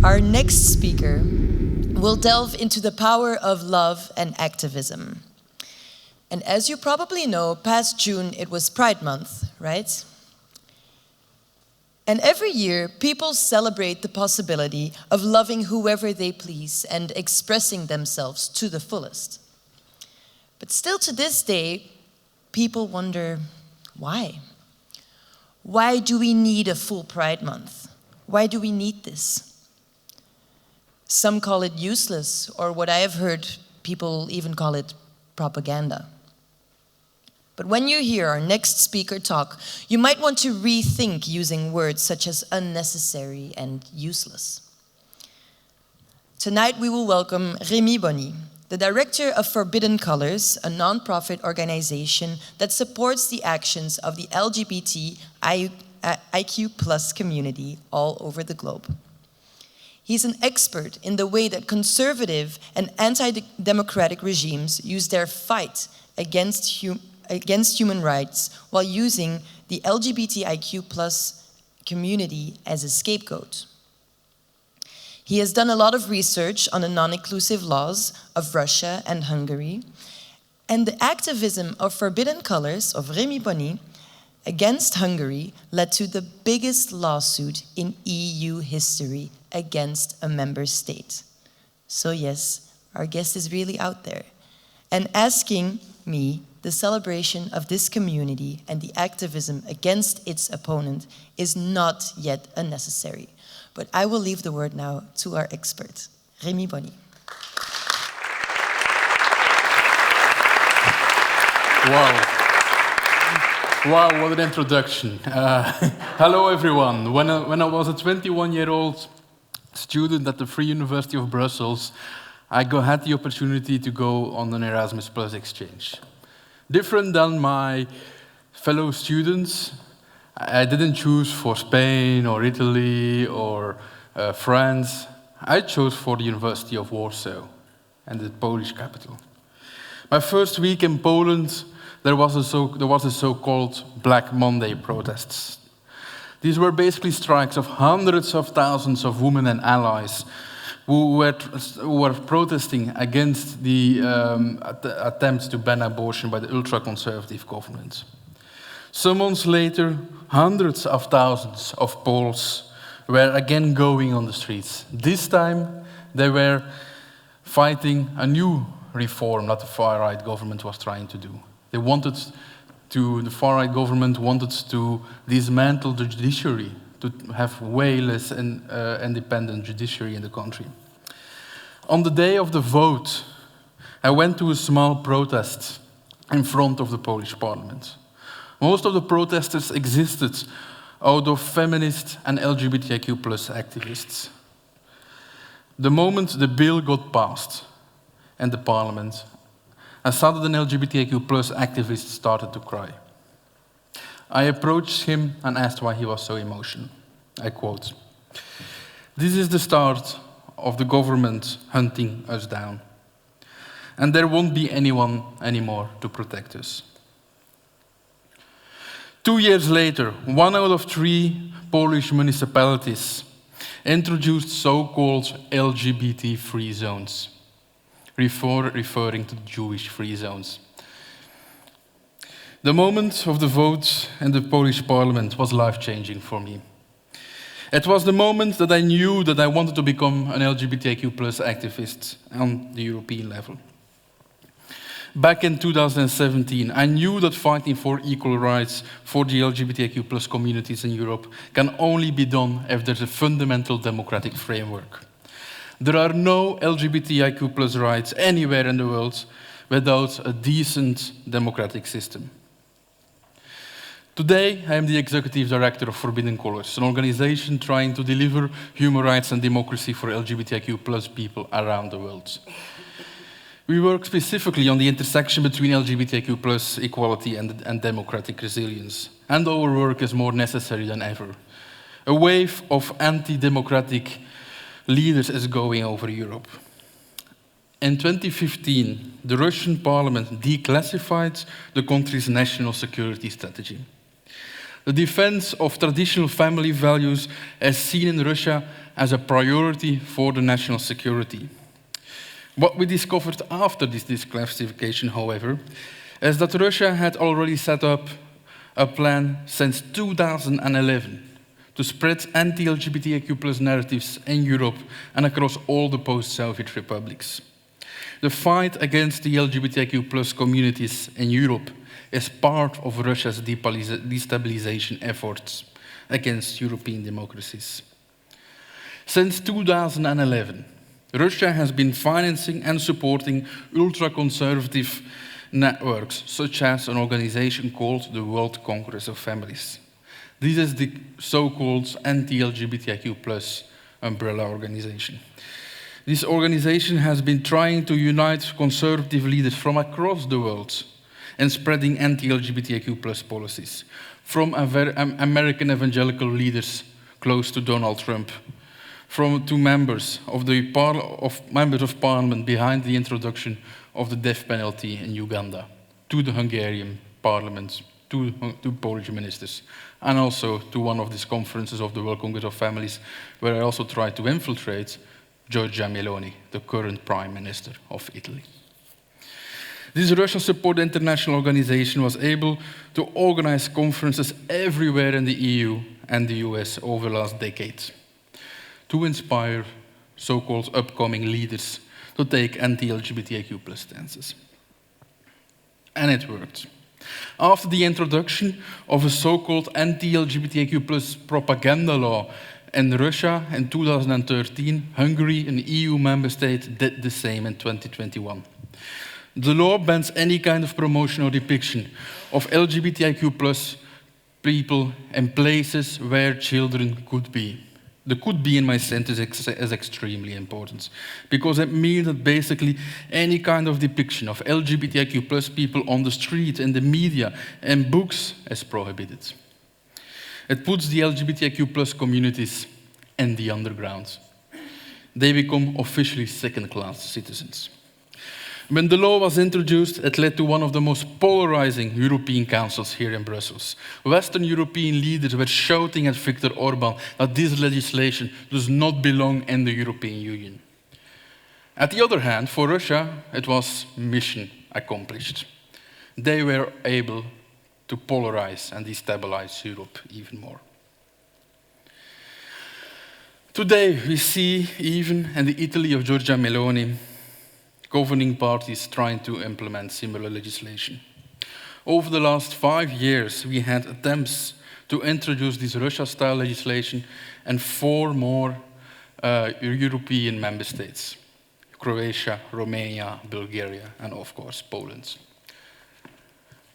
Our next speaker will delve into the power of love and activism. And as you probably know, past June it was Pride Month, right? And every year, people celebrate the possibility of loving whoever they please and expressing themselves to the fullest. But still to this day, people wonder, why? Why do we need a full Pride Month? Why do we need this? Some call it useless, or what I have heard people even call it propaganda. But when you hear our next speaker talk, you might want to rethink using words such as unnecessary and useless. Tonight we will welcome Rémy Bonny, the director of Forbidden Colors, a non-profit organization that supports the actions of the LGBTIQ+ community all over the globe. He's an expert in the way that conservative and anti-democratic regimes use their fight against human rights while using the LGBTIQ+ community as a scapegoat. He has done a lot of research on the non-inclusive laws of Russia and Hungary, and the activism of Forbidden Colors of Rémy Bonny against Hungary led to the biggest lawsuit in EU history against a member state. So yes, our guest is really out there. And asking me the celebration of this community and the activism against its opponent is not yet unnecessary. But I will leave the word now to our expert, Rémy Bonny. Wow, what an introduction. Hello everyone. When I was a 21-year-old student at the Free University of Brussels, I had the opportunity to go on an Erasmus Plus exchange. Different than my fellow students, I didn't choose for Spain or Italy or France. I chose for the University of Warsaw and the Polish capital. My first week in Poland, there was a so-called Black Monday protests. These were basically strikes of hundreds of thousands of women and allies who were protesting against the attempts to ban abortion by the ultra-conservative government. Some months later, hundreds of thousands of Poles were again going on the streets. This time, they were fighting a new reform that the far-right government was trying to do. The far-right government wanted to dismantle the judiciary, to have way less independent judiciary in the country. On the day of the vote, I went to a small protest in front of the Polish parliament. Most of the protesters existed out of feminist and LGBTIQ+ activists. The moment the bill got passed in the parliament, I saw that an LGBTIQ+ activist started to cry. I approached him and asked why he was so emotional. I quote, "This is the start of the government hunting us down. And there won't be anyone anymore to protect us." 2 years later, 1 out of 3 Polish municipalities introduced so-called LGBT-free zones, referring to Jewish free zones. The moment of the vote in the Polish parliament was life-changing for me. It was the moment that I knew that I wanted to become an LGBTIQ+ activist on the European level. Back in 2017, I knew that fighting for equal rights for the LGBTIQ+ communities in Europe can only be done if there's a fundamental democratic framework. There are no LGBTIQ+ rights anywhere in the world without a decent democratic system. Today, I am the executive director of Forbidden Colors, an organization trying to deliver human rights and democracy for LGBTIQ+ people around the world. We work specifically on the intersection between LGBTIQ+ equality and democratic resilience. And our work is more necessary than ever. A wave of anti-democratic leaders is going over Europe. In 2015, the Russian parliament declassified the country's national security strategy. The defense of traditional family values is seen in Russia as a priority for the national security. What we discovered after this declassification, however, is that Russia had already set up a plan since 2011 to spread anti-LGBTQ+ narratives in Europe and across all the post-Soviet republics. The fight against the LGBTQ+ communities in Europe is part of Russia's destabilization efforts against European democracies. Since 2011, Russia has been financing and supporting ultra-conservative networks, such as an organization called the World Congress of Families. This is the so-called anti-LGBTQ+ umbrella organization. This organization has been trying to unite conservative leaders from across the world in spreading anti-LGBTQ+ policies, from American evangelical leaders close to Donald Trump, to members of parliament behind the introduction of the death penalty in Uganda, to the Hungarian parliament, to Polish ministers, and also to one of these conferences of the World Congress of Families, where I also tried to infiltrate Giorgia Meloni, the current Prime Minister of Italy. This Russian-supported international organization was able to organize conferences everywhere in the EU and the US over the last decade to inspire so-called upcoming leaders to take anti-LGBTQ+ stances. And it worked. After the introduction of a so-called anti-LGBTQ+ propaganda law in Russia in 2013, Hungary, an EU member state, did the same in 2021. The law bans any kind of promotion or depiction of LGBTIQ+ people in places where children could be. The could be in my sentence is extremely important, because it means that basically any kind of depiction of LGBTIQ+ people on the street, in the media, and books is prohibited. It puts the LGBTIQ+ communities in the underground. They become officially second-class citizens. When the law was introduced, it led to one of the most polarizing European councils here in Brussels. Western European leaders were shouting at Viktor Orban that this legislation does not belong in the European Union. At the other hand, for Russia, it was mission accomplished. They were able to polarize and destabilize Europe even more. Today, we see, even in the Italy of Giorgia Meloni, governing parties trying to implement similar legislation. Over the last 5 years, we had attempts to introduce this Russia-style legislation in 4 more European member states: Croatia, Romania, Bulgaria, and of course, Poland.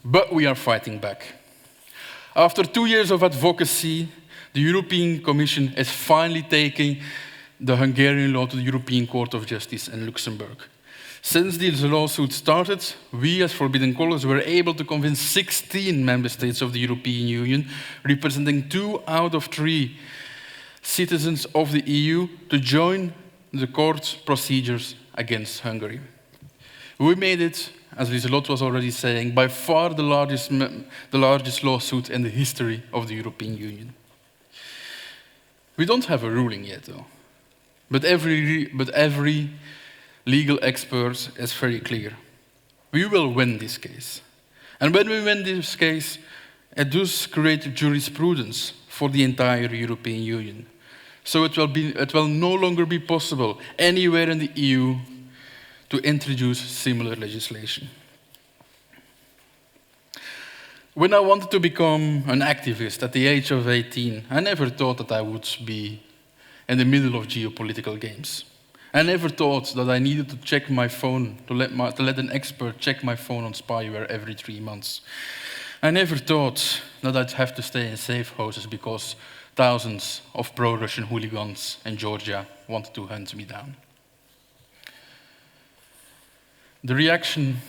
But we are fighting back. After 2 years of advocacy, the European Commission is finally taking the Hungarian law to the European Court of Justice in Luxembourg. Since this lawsuit started, we as Forbidden Colours were able to convince 16 member states of the European Union, representing 2 out of 3 citizens of the EU, to join the court procedures against Hungary. We made it, as Lieselot was already saying, by far the largest lawsuit in the history of the European Union. We don't have a ruling yet, though. But every legal expert is very clear. We will win this case. And when we win this case, it does create jurisprudence for the entire European Union. So it will no longer be possible anywhere in the EU to introduce similar legislation. When I wanted to become an activist at the age of 18, I never thought that I would be in the middle of geopolitical games. I never thought that I needed to check my phone, to let an expert check my phone on spyware every 3 months. I never thought that I'd have to stay in safe houses because thousands of pro-Russian hooligans in Georgia wanted to hunt me down. The reaction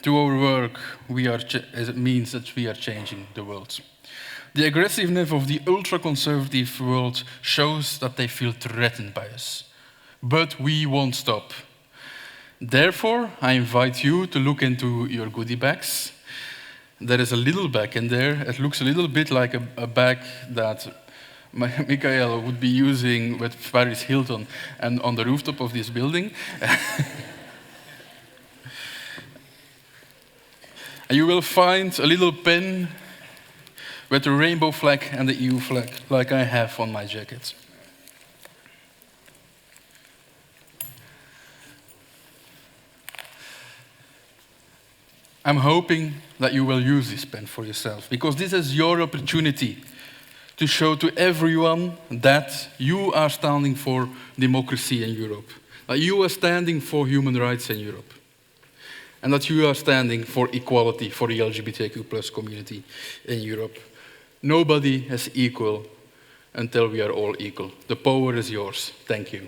to our work means that we are changing the world. The aggressiveness of the ultra-conservative world shows that they feel threatened by us. But we won't stop. Therefore, I invite you to look into your goodie bags. There is a little bag in there. It looks a little bit like a bag that Michael would be using with Paris Hilton and on the rooftop of this building. And you will find a little pen with the rainbow flag and the EU flag, like I have on my jacket. I'm hoping that you will use this pen for yourself, because this is your opportunity to show to everyone that you are standing for democracy in Europe, that you are standing for human rights in Europe, and that you are standing for equality for the LGBTQ+ community in Europe. Nobody is equal until we are all equal. The power is yours. Thank you.